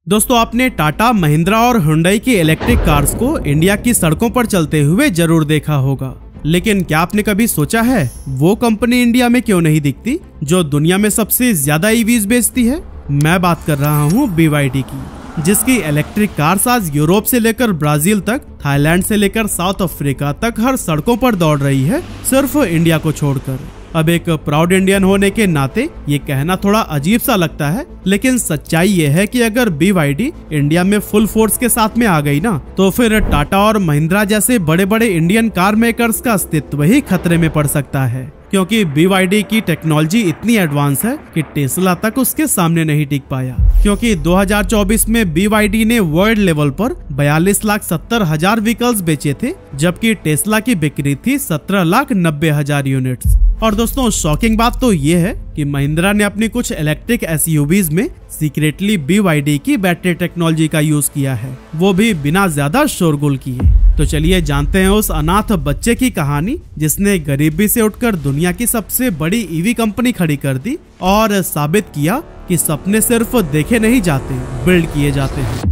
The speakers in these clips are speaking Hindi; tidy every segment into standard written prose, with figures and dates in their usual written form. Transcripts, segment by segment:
दोस्तों आपने टाटा, महिंद्रा और हुंडई की इलेक्ट्रिक कार्स को इंडिया की सड़कों पर चलते हुए जरूर देखा होगा, लेकिन क्या आपने कभी सोचा है वो कंपनी इंडिया में क्यों नहीं दिखती जो दुनिया में सबसे ज्यादा ईवीज बेचती है? मैं बात कर रहा हूँ BYD की, जिसकी इलेक्ट्रिक कार्स आज यूरोप से लेकर ब्राजील तक, थाईलैंड से लेकर साउथ अफ्रीका तक हर सड़कों पर दौड़ रही है, सिर्फ इंडिया को छोड़कर। अब एक प्राउड इंडियन होने के नाते ये कहना थोड़ा अजीब सा लगता है, लेकिन सच्चाई ये है कि अगर BYD इंडिया में फुल फोर्स के साथ में आ गई ना, तो फिर टाटा और महिंद्रा जैसे बड़े बड़े इंडियन कार मेकर्स का अस्तित्व ही खतरे में पड़ सकता है, क्योंकि BYD की टेक्नोलॉजी इतनी एडवांस है कि टेस्ला तक उसके सामने नहीं टिक पाया। क्योंकि 2024 में BYD ने वर्ल्ड लेवल पर 42,70,000 व्हीकल्स बेचे थे, जबकि टेस्ला की बिक्री थी 17,90,000 यूनिट्स। और दोस्तों शॉकिंग बात तो ये है कि महिंद्रा ने अपनी कुछ इलेक्ट्रिक SUVs में सीक्रेटली BYD की बैटरी टेक्नोलॉजी का यूज किया है, वो भी बिना ज्यादा शोरगुल किए। तो चलिए जानते हैं उस अनाथ बच्चे की कहानी जिसने गरीबी से उठकर दुनिया की सबसे बड़ी EV कंपनी खड़ी कर दी और साबित किया कि सपने सिर्फ देखे नहीं जाते, बिल्ड किए जाते हैं।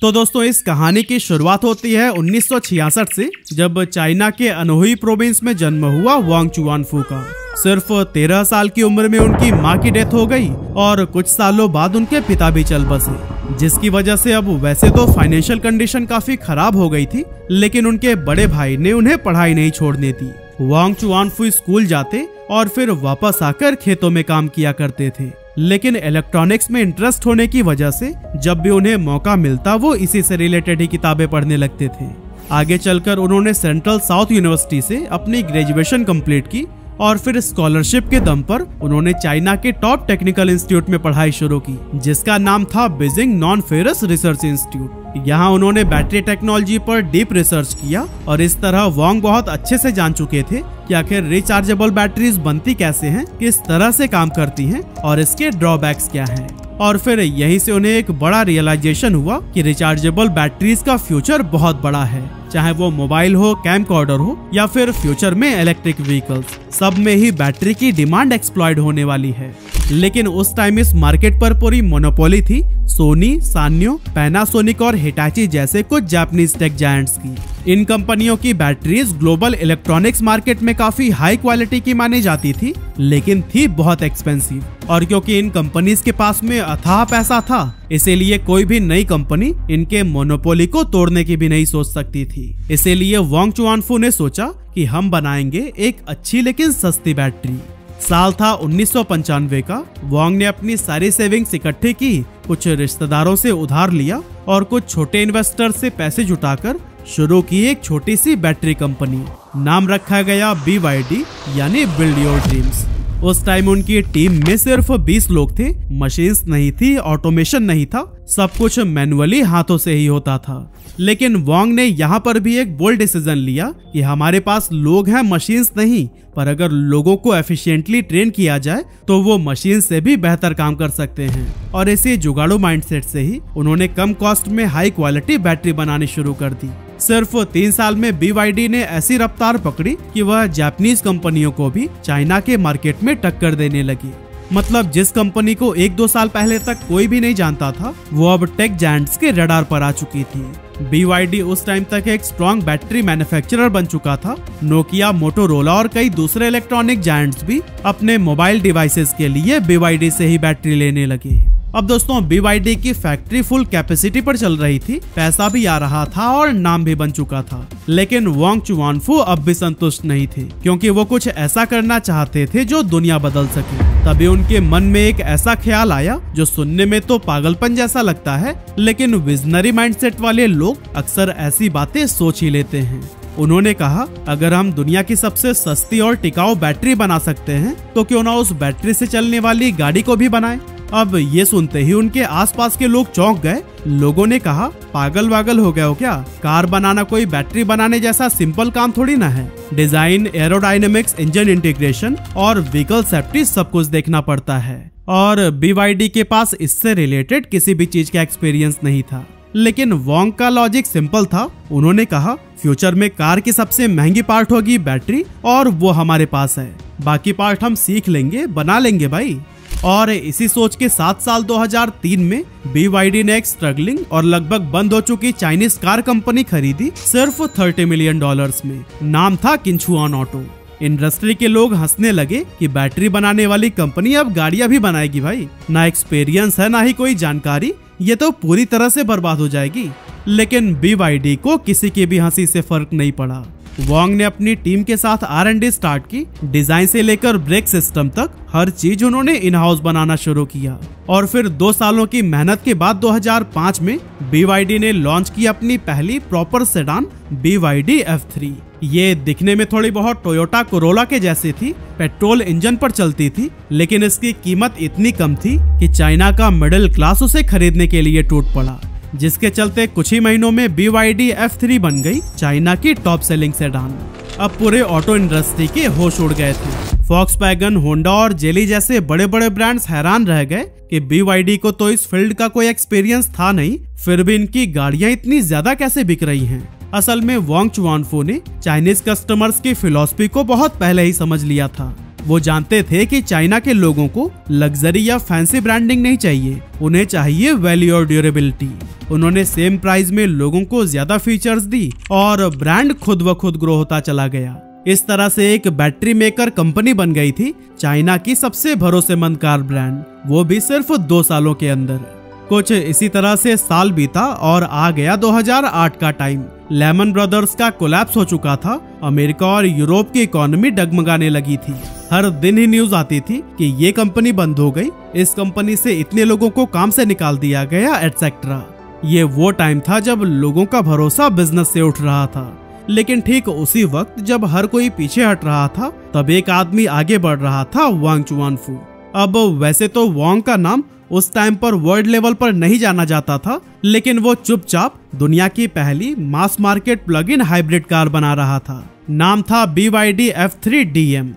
तो दोस्तों इस कहानी की शुरुआत होती है 1966 से, जब चाइना के अनहुई प्रोविंस में जन्म हुआ वांग चुआनफू का। सिर्फ 13 साल की उम्र में उनकी मां की डेथ हो गई और कुछ सालों बाद उनके पिता भी चल बसे, जिसकी वजह से अब वैसे तो फाइनेंशियल कंडीशन काफी खराब हो गई थी, लेकिन उनके बड़े भाई ने उन्हें पढ़ाई नहीं छोड़ने दी। वांग चुआनफू स्कूल जाते और फिर वापस आकर खेतों में काम किया करते थे, लेकिन इलेक्ट्रॉनिक्स में इंटरेस्ट होने की वजह से जब भी उन्हें मौका मिलता वो इसी से रिलेटेड ही किताबें पढ़ने लगते थे। आगे चलकर उन्होंने सेंट्रल साउथ यूनिवर्सिटी से अपनी ग्रेजुएशन कंप्लीट की और फिर स्कॉलरशिप के दम पर उन्होंने चाइना के टॉप टेक्निकल इंस्टीट्यूट में पढ़ाई शुरू की, जिसका नाम था Beijing non ferrous research institute. यहाँ उन्होंने बैटरी टेक्नोलॉजी पर डीप रिसर्च किया और इस तरह वांग बहुत अच्छे से जान चुके थे कि आखिर रिचार्जेबल बैटरीज बनती कैसे हैं, किस तरह से काम करती हैं और इसके ड्रॉबैक्स क्या हैं। और फिर यहीं से उन्हें एक बड़ा रियलाइजेशन हुआ कि रिचार्जेबल बैटरीज का फ्यूचर बहुत बड़ा है, चाहे वो मोबाइल हो, कैमकॉर्डर हो या फिर फ्यूचर में इलेक्ट्रिक व्हीकल्स, सब में ही बैटरी की डिमांड एक्सप्लॉइट होने वाली है। लेकिन उस टाइम इस मार्केट पर पूरी मोनोपोली थी सोनी, सान्यो, पैनासोनिक और हिटाची जैसे कुछ जापानीज टेक जायंट्स की। इन कंपनियों की बैटरीज ग्लोबल इलेक्ट्रॉनिक्स मार्केट में काफी हाई क्वालिटी की मानी जाती थी, लेकिन थी बहुत एक्सपेंसिव। और क्योंकि इन कंपनीज के पास में अथाह पैसा था, इसीलिए कोई भी नई कंपनी इनके मोनोपोली को तोड़ने की भी नहीं सोच सकती थी। इसीलिए वांग चुआनफू ने सोचा कि हम बनाएंगे एक अच्छी लेकिन सस्ती बैटरी। साल था 1995 का। वांग ने अपनी सारी सेविंग्स इकट्ठी की, कुछ रिश्तेदारों से उधार लिया और कुछ छोटे इन्वेस्टर से पैसे जुटाकर शुरू की एक छोटी सी बैटरी कंपनी। नाम रखा गया BYD यानी बिल्ड योर ड्रीम्स। उस टाइम उनकी टीम में सिर्फ 20 लोग थे, मशीन्स नहीं थी, ऑटोमेशन नहीं था, सब कुछ मैनुअली हाथों से ही होता था। लेकिन वांग ने यहाँ पर भी एक बोल्ड डिसीजन लिया कि हमारे पास लोग हैं, मशीन्स नहीं, पर अगर लोगों को एफिशिएंटली ट्रेन किया जाए तो वो मशीन से भी बेहतर काम कर सकते हैं। और इसी जुगाड़ू माइंडसेट से ही उन्होंने कम कॉस्ट में हाई क्वालिटी बैटरी बनानी शुरू कर दी। सिर्फ 3 साल में BYD ने ऐसी रफ्तार पकड़ी कि वह जापानीज कंपनियों को भी चाइना के मार्केट में टक्कर देने लगी। मतलब जिस कंपनी को 1-2 साल पहले तक कोई भी नहीं जानता था, वो अब टेक जायंट्स के रडार पर आ चुकी थी। BYD उस टाइम तक एक स्ट्रॉन्ग बैटरी मैन्युफैक्चरर बन चुका था। नोकिया, मोटोरोला और कई दूसरे इलेक्ट्रॉनिक जायंट्स भी अपने मोबाइल डिवाइसेस के लिए BYD से ही बैटरी लेने लगे। अब दोस्तों BYD की फैक्ट्री फुल कैपेसिटी पर चल रही थी, पैसा भी आ रहा था और नाम भी बन चुका था। लेकिन वांग चुआनफू अब भी संतुष्ट नहीं थे, क्योंकि वो कुछ ऐसा करना चाहते थे जो दुनिया बदल सके। तभी उनके मन में एक ऐसा ख्याल आया जो सुनने में तो पागलपन जैसा लगता है, लेकिन विजनरी माइंडसेट वाले लोग अक्सर ऐसी बातें सोच ही लेते हैं। उन्होंने कहा, अगर हम दुनिया की सबसे सस्ती और टिकाऊ बैटरी बना सकते हैं तो क्यों ना उस बैटरी से चलने वाली गाड़ी को भी बनाएं। अब ये सुनते ही उनके आसपास के लोग चौंक गए। लोगों ने कहा, पागल वागल हो गए हो क्या? कार बनाना कोई बैटरी बनाने जैसा सिंपल काम थोड़ी ना है। डिजाइन, एरोडायनेमिक्स, इंजन इंटीग्रेशन और व्हीकल सेफ्टी सब कुछ देखना पड़ता है। और BYD के पास इससे रिलेटेड किसी भी चीज का एक्सपीरियंस नहीं था। लेकिन वोंग का लॉजिक सिंपल था। उन्होंने कहा फ्यूचर में कार की सबसे महंगी पार्ट होगी बैटरी, और वो हमारे पास है, बाकी पार्ट हम सीख लेंगे, बना लेंगे भाई। और इसी सोच के 7 साल 2003 में BYD ने एक स्ट्रगलिंग और लगभग बंद हो चुकी चाइनीज कार कंपनी खरीदी, सिर्फ $30 मिलियन में। नाम था किंचुआन ऑटो। इंडस्ट्री के लोग हंसने लगे कि बैटरी बनाने वाली कंपनी अब गाड़ियां भी बनाएगी भाई, ना एक्सपीरियंस है ना ही कोई जानकारी, ये तो पूरी तरह से बर्बाद हो जाएगी। लेकिन BYD को किसी की भी हंसी से फर्क नहीं पड़ा। वोंग ने अपनी टीम के साथ R&D स्टार्ट की। डिजाइन से लेकर ब्रेक सिस्टम तक हर चीज उन्होंने इन हाउस बनाना शुरू किया। और फिर 2 सालों की मेहनत के बाद 2005 में BYD ने लॉन्च की अपनी पहली प्रॉपर सेडान BYD F3। ये दिखने में थोड़ी बहुत टोयोटा कोरोला के जैसी थी, पेट्रोल इंजन पर चलती थी, लेकिन इसकी कीमत इतनी कम थी कि चाइना का मिडिल क्लास उसे खरीदने के लिए टूट पड़ा, जिसके चलते कुछ ही महीनों में BYD F3 बन गई चाइना की टॉप सेलिंग सेडान। अब पूरे ऑटो इंडस्ट्री के होश उड़ गए थे। फॉक्सवैगन, होंडा और जेली जैसे बड़े बड़े ब्रांड्स हैरान रह गए कि BYD को तो इस फील्ड का कोई एक्सपीरियंस था नहीं, फिर भी इनकी गाड़ियां इतनी ज्यादा कैसे बिक रही हैं। असल में वोंग चुआनफू ने चाइनीज कस्टमर्स की फिलॉसफी को बहुत पहले ही समझ लिया था। वो जानते थे कि चाइना के लोगों को लग्जरी या फैंसी ब्रांडिंग नहीं चाहिए, उन्हें चाहिए वैल्यू और ड्यूरेबिलिटी। उन्होंने सेम प्राइस में लोगों को ज्यादा फीचर्स दी और ब्रांड खुद व खुद ग्रो होता चला गया। इस तरह से एक बैटरी मेकर कंपनी बन गई थी चाइना की सबसे भरोसेमंद कार ब्रांड, वो भी सिर्फ 2 सालों के अंदर। कुछ इसी तरह से साल बीता और आ गया 2008 का टाइम। लेमन ब्रदर्स का कोलैप्स हो चुका था। अमेरिका और यूरोप की इकोनॉमी डगमगाने लगी थी। हर दिन ही न्यूज आती थी कि ये कंपनी बंद हो गई, इस कंपनी से इतने लोगों को काम से निकाल दिया गया, एटसेट्रा। ये वो टाइम था जब लोगों का भरोसा बिजनेस से उठ रहा था। लेकिन ठीक उसी वक्त जब हर कोई पीछे हट रहा था, तब एक आदमी आगे बढ़ रहा था, वोंग चुआनफू। अब वैसे तो वोंग का नाम उस टाइम पर वर्ल्ड लेवल पर नहीं जाना जाता था, लेकिन वो चुपचाप दुनिया की पहली mass market plug in hybrid car बना रहा था। नाम था BYD F3 DM।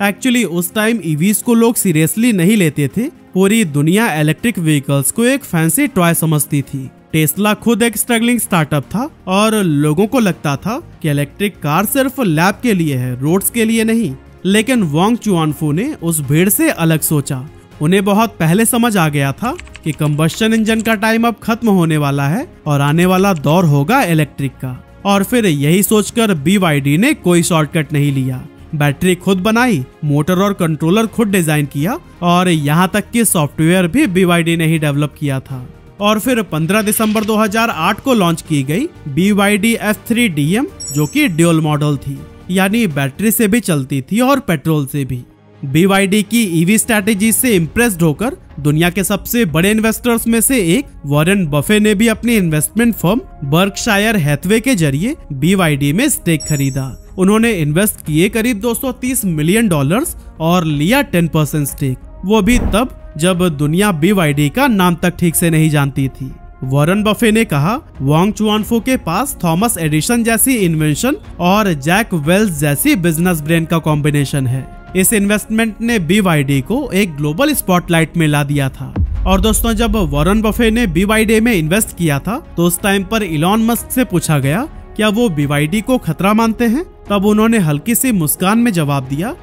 एक्चुअली उस टाइम EVs को लोग सीरियसली नहीं लेते थे। पूरी दुनिया इलेक्ट्रिक व्हीकल्स को एक फैंसी टॉय समझती थी। टेस्ला खुद एक स्ट्रगलिंग स्टार्टअप था और लोगों को लगता था कि इलेक्ट्रिक कार सिर्फ लैब के लिए है, रोड्स के लिए नहीं। लेकिन वोंग चुआनफू ने उस भीड़ से अलग सोचा। उन्हें बहुत पहले समझ आ गया था कि कंबस्शन इंजन का टाइम अब खत्म होने वाला है और आने वाला दौर होगा इलेक्ट्रिक का। और फिर यही सोचकर BYD ने कोई शॉर्टकट नहीं लिया। बैटरी खुद बनाई, मोटर और कंट्रोलर खुद डिजाइन किया और यहाँ तक कि सॉफ्टवेयर भी BYD ने ही डेवलप किया था। और फिर 15 दिसंबर 2008 को लॉन्च की गई BYD F3 DM, जो कि ड्यूल मॉडल थी, यानी बैटरी से भी चलती थी और पेट्रोल से भी। BYD की EV स्ट्रैटेजी से इम्प्रेस्ड होकर दुनिया के सबसे बड़े इन्वेस्टर्स में से एक वॉरेन बफे ने भी अपनी इन्वेस्टमेंट फर्म बर्कशायर हैथवे के जरिए BYD में स्टेक खरीदा। उन्होंने इन्वेस्ट किए करीब $230 मिलियन और लिया 10% स्टेक, वो भी तब जब दुनिया BYD का नाम तक ठीक से नहीं जानती थी। वॉरेन बफे ने कहा, वोंग चुआनफू के पास थॉमस एडिसन जैसी इन्वेंशन और जैक वेल्स जैसी बिजनेस ब्रेन का कॉम्बिनेशन है। इस इन्वेस्टमेंट ने BYD को एक ग्लोबल स्पॉटलाइट में ला दिया था। और दोस्तों, जब वॉरेन बफे ने BYD में इन्वेस्ट किया था तो उस टाइम पर इलॉन मस्क से पूछा गया क्या वो BYD को खतरा मानते हैं। तब उन्होंने हल्की सी मुस्कान में जवाब दिया,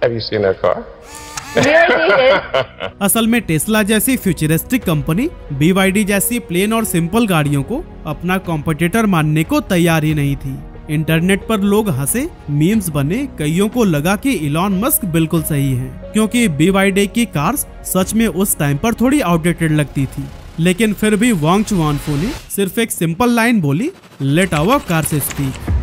Have you seen that car? असल में टेस्ला जैसी फ्यूचरिस्टिक कंपनी BYD जैसी प्लेन और सिंपल गाड़ियों को अपना कॉम्पिटिटर मानने को तैयार ही नहीं थी। इंटरनेट पर लोग हंसे, मीम्स बने, कईयों को लगा कि इलॉन मस्क बिल्कुल सही है, क्योंकि BYD की कार्स सच में उस टाइम पर थोड़ी आउटडेटेड लगती थी। लेकिन फिर भी वोंग चुआनफू ने सिर्फ एक सिंपल लाइन बोली, लेट आवर कार से स्पीक।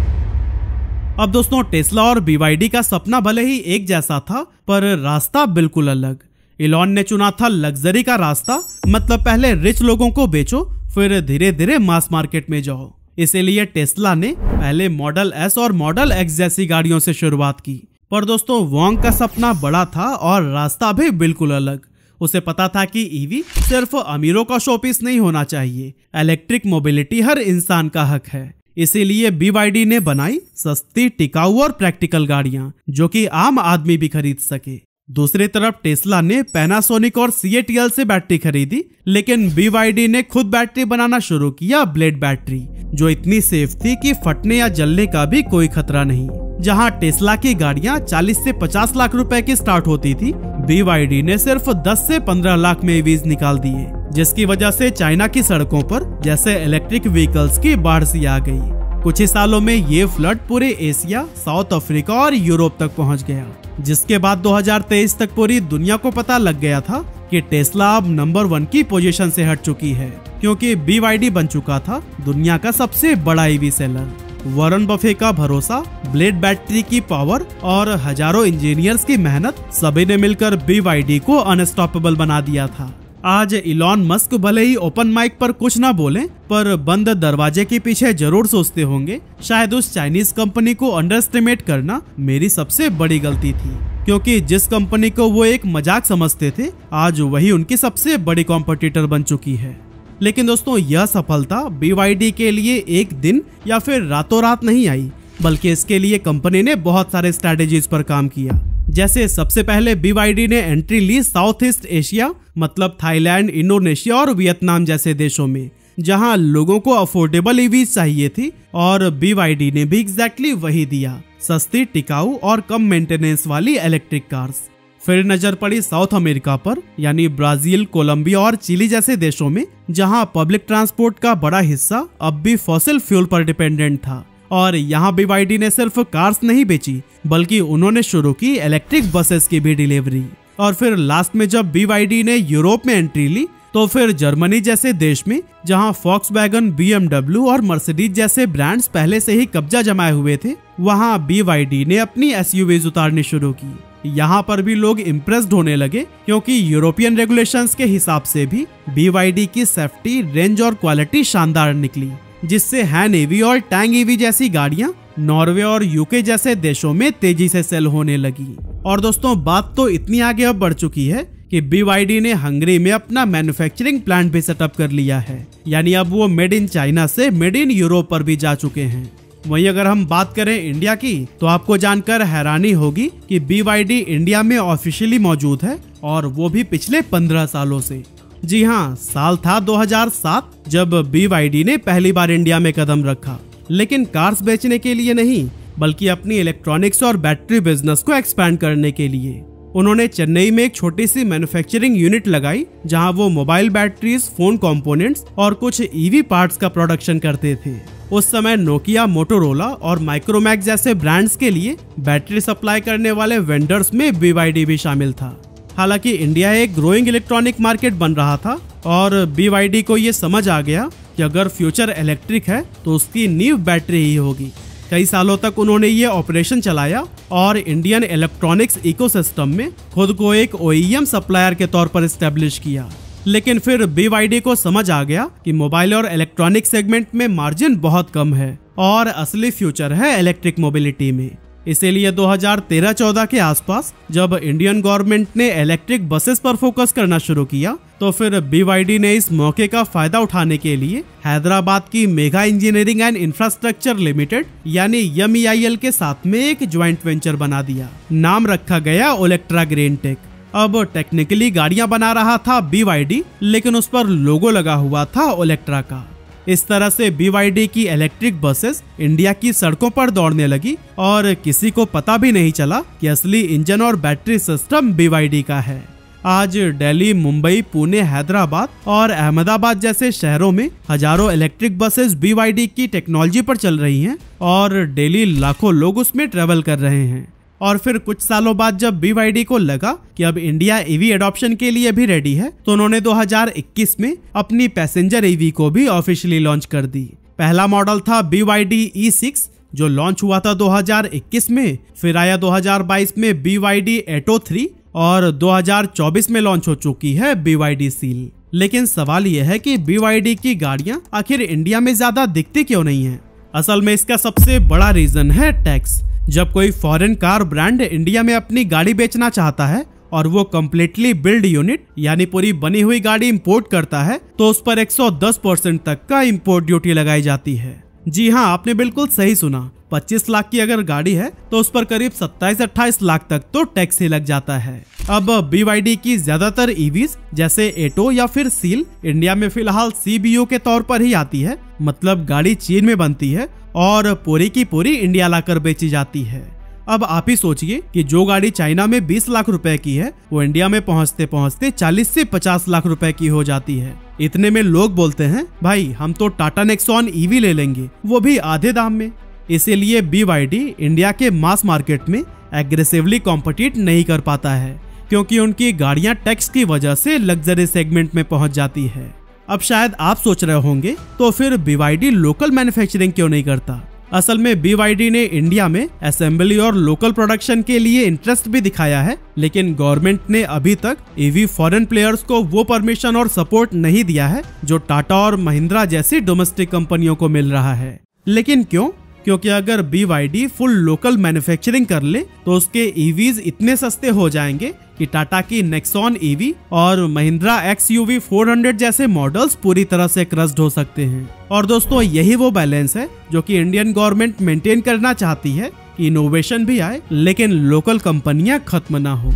अब दोस्तों, टेस्ला और BYD का सपना भले ही एक जैसा था, पर रास्ता बिल्कुल अलग। इलॉन ने चुना था लग्जरी का रास्ता, मतलब पहले रिच लोगों को बेचो, फिर धीरे धीरे मास मार्केट में जाओ। इसीलिए टेस्ला ने पहले मॉडल S और मॉडल X जैसी गाड़ियों से शुरुआत की। पर दोस्तों, वोंग का सपना बड़ा था और रास्ता भी बिल्कुल अलग। उसे पता था कि EV सिर्फ अमीरों का शोपीस नहीं होना चाहिए, इलेक्ट्रिक मोबिलिटी हर इंसान का हक है। इसीलिए BYD ने बनाई सस्ती, टिकाऊ और प्रैक्टिकल गाड़ियां जो कि आम आदमी भी खरीद सके। दूसरी तरफ टेस्ला ने पैनासोनिक और CATL से बैटरी खरीदी, लेकिन BYD ने खुद बैटरी बनाना शुरू किया, ब्लेड बैटरी, जो इतनी सेफ थी कि फटने या जलने का भी कोई खतरा नहीं। जहां टेस्ला की गाड़ियां 40 से 50 लाख रुपए की स्टार्ट होती थी, BYD ने सिर्फ 10 से 15 लाख में EVs निकाल दिए, जिसकी वजह से चाइना की सड़कों पर जैसे इलेक्ट्रिक व्हीकल्स की बाढ़ सी आ गई। कुछ ही सालों में ये फ्लड पूरे एशिया, साउथ अफ्रीका और यूरोप तक पहुंच गया, जिसके बाद 2023 तक पूरी दुनिया को पता लग गया था कि टेस्ला अब नंबर 1 की पोजीशन से हट चुकी है, क्योंकि BYD बन चुका था दुनिया का सबसे बड़ा EV सेलर। वॉरेन बफे का भरोसा, ब्लेड बैटरी की पावर और हजारों इंजीनियर्स की मेहनत, सभी ने मिलकर BYD को अनस्टॉपेबल बना दिया था। आज इलॉन मस्क भले ही ओपन माइक पर कुछ ना बोले, पर बंद दरवाजे के पीछे जरूर सोचते होंगे, शायद उस चाइनीज कंपनी को अंडरएस्टिमेट करना मेरी सबसे बड़ी गलती थी, क्योंकि जिस कंपनी को वो एक मजाक समझते थे, आज वही उनकी सबसे बड़ी कॉम्पिटिटर बन चुकी है। लेकिन दोस्तों, यह सफलता BYD के लिए एक दिन या फिर रातों रात नहीं आई, बल्कि इसके लिए कंपनी ने बहुत सारे स्ट्रेटेजीज पर काम किया। जैसे सबसे पहले BYD ने एंट्री ली साउथ ईस्ट एशिया, मतलब थाईलैंड, इंडोनेशिया और वियतनाम जैसे देशों में, जहां लोगों को अफोर्डेबल EVs चाहिए थी, और BYD ने भी एग्जैक्टली वही दिया, सस्ती, टिकाऊ और कम मेंटेनेंस वाली इलेक्ट्रिक कार्स। फिर नजर पड़ी साउथ अमेरिका पर, यानी ब्राजील, कोलंबिया और चिली जैसे देशों में, जहां पब्लिक ट्रांसपोर्ट का बड़ा हिस्सा अब भी फॉसिल फ्यूल पर डिपेंडेंट था। और यहाँ BYD ने सिर्फ कार्स नहीं बेची, बल्कि उन्होंने शुरू की इलेक्ट्रिक बसेस की भी डिलीवरी। और फिर लास्ट में जब BYD ने यूरोप में एंट्री ली, तो फिर जर्मनी जैसे देश में, जहां फॉक्सवैगन, BMW और मर्सिडीज जैसे ब्रांड्स पहले से ही कब्जा जमाए हुए थे, वहां BYD ने अपनी SUVs उतारनी शुरू की। यहाँ पर भी लोग इम्प्रेस्ड होने लगे, क्योंकि यूरोपियन रेगुलेशंस के हिसाब से भी BYD की सेफ्टी, रेंज और क्वालिटी शानदार निकली, जिससे हैन EV और टैंग EV जैसी गाड़ियां नॉर्वे और UK जैसे देशों में तेजी से सेल होने लगी। और दोस्तों, बात तो इतनी आगे अब बढ़ चुकी है कि BYD ने हंगरी में अपना मैन्युफैक्चरिंग प्लांट भी सेटअप कर लिया है, यानी अब वो मेड इन चाइना से मेड इन यूरोप पर भी जा चुके हैं। वहीं अगर हम बात करें इंडिया की, तो आपको जानकर हैरानी होगी कि BYD इंडिया में ऑफिशियली मौजूद है, और वो भी पिछले 15 सालों से। जी हाँ, साल था 2007 जब BYD ने पहली बार इंडिया में कदम रखा, लेकिन कार्स बेचने के लिए नहीं, बल्कि अपनी इलेक्ट्रॉनिक्स और बैटरी बिजनेस को एक्सपैंड करने के लिए। उन्होंने चेन्नई में एक छोटी सी मैन्युफैक्चरिंग यूनिट लगाई, जहां वो मोबाइल बैटरीज, फोन कंपोनेंट्स और कुछ EV पार्ट्स का प्रोडक्शन करते थे। उस समय नोकिया, मोटोरोला और माइक्रोमैक्स जैसे ब्रांड्स के लिए बैटरी सप्लाई करने वाले वेंडर्स में BYD भी शामिल था। हालांकि इंडिया एक ग्रोइंग इलेक्ट्रॉनिक मार्केट बन रहा था, और BYD को ये समझ आ गया कि अगर फ्यूचर इलेक्ट्रिक है तो उसकी नींव बैटरी ही होगी। कई सालों तक उन्होंने ये ऑपरेशन चलाया और इंडियन इलेक्ट्रॉनिक्स इकोसिस्टम में खुद को एक OEM सप्लायर के तौर पर एस्टेब्लिश किया। लेकिन फिर BYD को समझ आ गया कि मोबाइल और इलेक्ट्रॉनिक सेगमेंट में मार्जिन बहुत कम है, और असली फ्यूचर है इलेक्ट्रिक मोबिलिटी में। इसीलिए 2013-14 के आसपास जब इंडियन गवर्नमेंट ने इलेक्ट्रिक बसेस पर फोकस करना शुरू किया, तो फिर BYD ने इस मौके का फायदा उठाने के लिए हैदराबाद की mega engineering and infrastructure limited यानी MEIL के साथ में एक ज्वाइंट वेंचर बना दिया। नाम रखा गया ओलेक्ट्रा ग्रीन टेक। अब टेक्निकली गाड़ियां बना रहा था BYD, लेकिन उस पर लोगो लगा हुआ था ओलेक्ट्रा का। इस तरह से BYD की इलेक्ट्रिक बसेस इंडिया की सड़कों पर दौड़ने लगी, और किसी को पता भी नहीं चला कि असली इंजन और बैटरी सिस्टम BYD का है। आज दिल्ली, मुंबई, पुणे, हैदराबाद और अहमदाबाद जैसे शहरों में हजारों इलेक्ट्रिक बसेस BYD की टेक्नोलॉजी पर चल रही हैं, और डेली लाखों लोग उसमें ट्रेवल कर रहे हैं। और फिर कुछ सालों बाद जब BYD को लगा कि अब इंडिया EV एडॉप्शन के लिए भी रेडी है, तो उन्होंने 2021 में अपनी पैसेंजर EV को भी ऑफिशियली लॉन्च कर दी। पहला मॉडल था BYD E6 जो लॉन्च हुआ था 2021 में, फिर आया 2022 में BYD Atto 3 और 2024 में लॉन्च हो चुकी है BYD Seal। लेकिन सवाल यह है कि BYD की गाड़ियां आखिर इंडिया में ज्यादा दिखती क्यों नहीं है? असल में इसका सबसे बड़ा रीजन है टैक्स। जब कोई फॉरेन कार ब्रांड इंडिया में अपनी गाड़ी बेचना चाहता है और वो कम्प्लीटली बिल्ड यूनिट यानी पूरी बनी हुई गाड़ी इंपोर्ट करता है, तो उस पर 110% तक का इंपोर्ट ड्यूटी लगाई जाती है। जी हाँ, आपने बिल्कुल सही सुना, 25 लाख की अगर गाड़ी है तो उस पर करीब 27-28 लाख तक तो टैक्स ही लग जाता है। अब BYD की ज्यादातर ईवीज जैसे एटो या फिर सील इंडिया में फिलहाल CBO के तौर पर ही आती है, मतलब गाड़ी चीन में बनती है और पूरी की पूरी इंडिया लाकर बेची जाती है। अब आप ही सोचिए कि जो गाड़ी चाइना में 20 लाख रुपए की है वो इंडिया में पहुंचते पहुंचते 40 से 50 लाख रुपए की हो जाती है। इतने में लोग बोलते हैं भाई हम तो टाटा नेक्सॉन ईवी ले लेंगे, वो भी आधे दाम में। इसीलिए BYD इंडिया के मास मार्केट में एग्रेसिवली कॉम्पिटिट नहीं कर पाता है, क्योंकि उनकी गाड़ियां टैक्स की वजह से लग्जरी सेगमेंट में पहुंच जाती है। अब शायद आप सोच रहे होंगे तो फिर BYD लोकल मैन्युफैक्चरिंग क्यों नहीं करता। असल में BYD ने इंडिया में असेंबली और लोकल प्रोडक्शन के लिए इंटरेस्ट भी दिखाया है, लेकिन गवर्नमेंट ने अभी तक ईवी फॉरेन प्लेयर्स को वो परमिशन और सपोर्ट नहीं दिया है जो टाटा और महिंद्रा जैसी डोमेस्टिक कंपनियों को मिल रहा है। लेकिन क्यों? क्योंकि अगर BYD फुल लोकल मैन्युफैक्चरिंग कर ले तो उसके ईवीज इतने सस्ते हो जाएंगे कि टाटा की नेक्सॉन ईवी और महिंद्रा XUV 400 जैसे मॉडल्स पूरी तरह से क्रस्ड हो सकते हैं। और दोस्तों यही वो बैलेंस है जो कि इंडियन गवर्नमेंट मेंटेन करना चाहती है कि इनोवेशन भी आए लेकिन लोकल कंपनियां खत्म ना हो।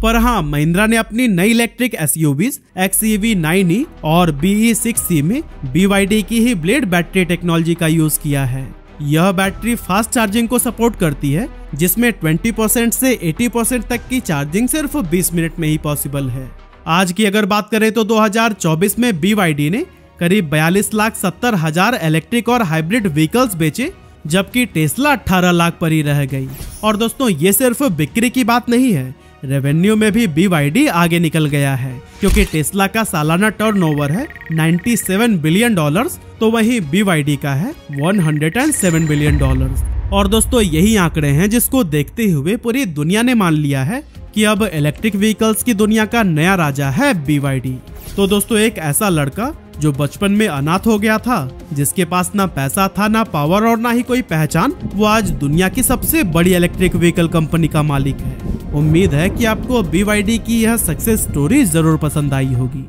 पर हाँ, महिंद्रा ने अपनी नई इलेक्ट्रिक SUVs XEV 9e और BE6C में BYD की ही ब्लेड बैटरी टेक्नोलॉजी का यूज किया है। यह बैटरी फास्ट चार्जिंग को सपोर्ट करती है, जिसमें 20% से 80% तक की चार्जिंग सिर्फ 20 मिनट में ही पॉसिबल है। आज की अगर बात करें तो 2024 में BYD ने करीब 42,70,000 इलेक्ट्रिक और हाइब्रिड व्हीकल्स बेचे, जबकि टेस्ला 18 लाख पर ही रह गई। और दोस्तों ये सिर्फ बिक्री की बात नहीं है, रेवेन्यू में भी BYD आगे निकल गया है, क्योंकि टेस्ला का सालाना टर्नओवर है $97 बिलियन, तो वहीं BYD का है $107 बिलियन। और दोस्तों यही आंकड़े हैं जिसको देखते हुए पूरी दुनिया ने मान लिया है कि अब इलेक्ट्रिक व्हीकल्स की दुनिया का नया राजा है BYD। तो दोस्तों एक ऐसा लड़का जो बचपन में अनाथ हो गया था, जिसके पास ना पैसा था, ना पावर और ना ही कोई पहचान, वो आज दुनिया की सबसे बड़ी इलेक्ट्रिक व्हीकल कंपनी का मालिक है। उम्मीद है कि आपको BYD की यह सक्सेस स्टोरी जरूर पसंद आई होगी।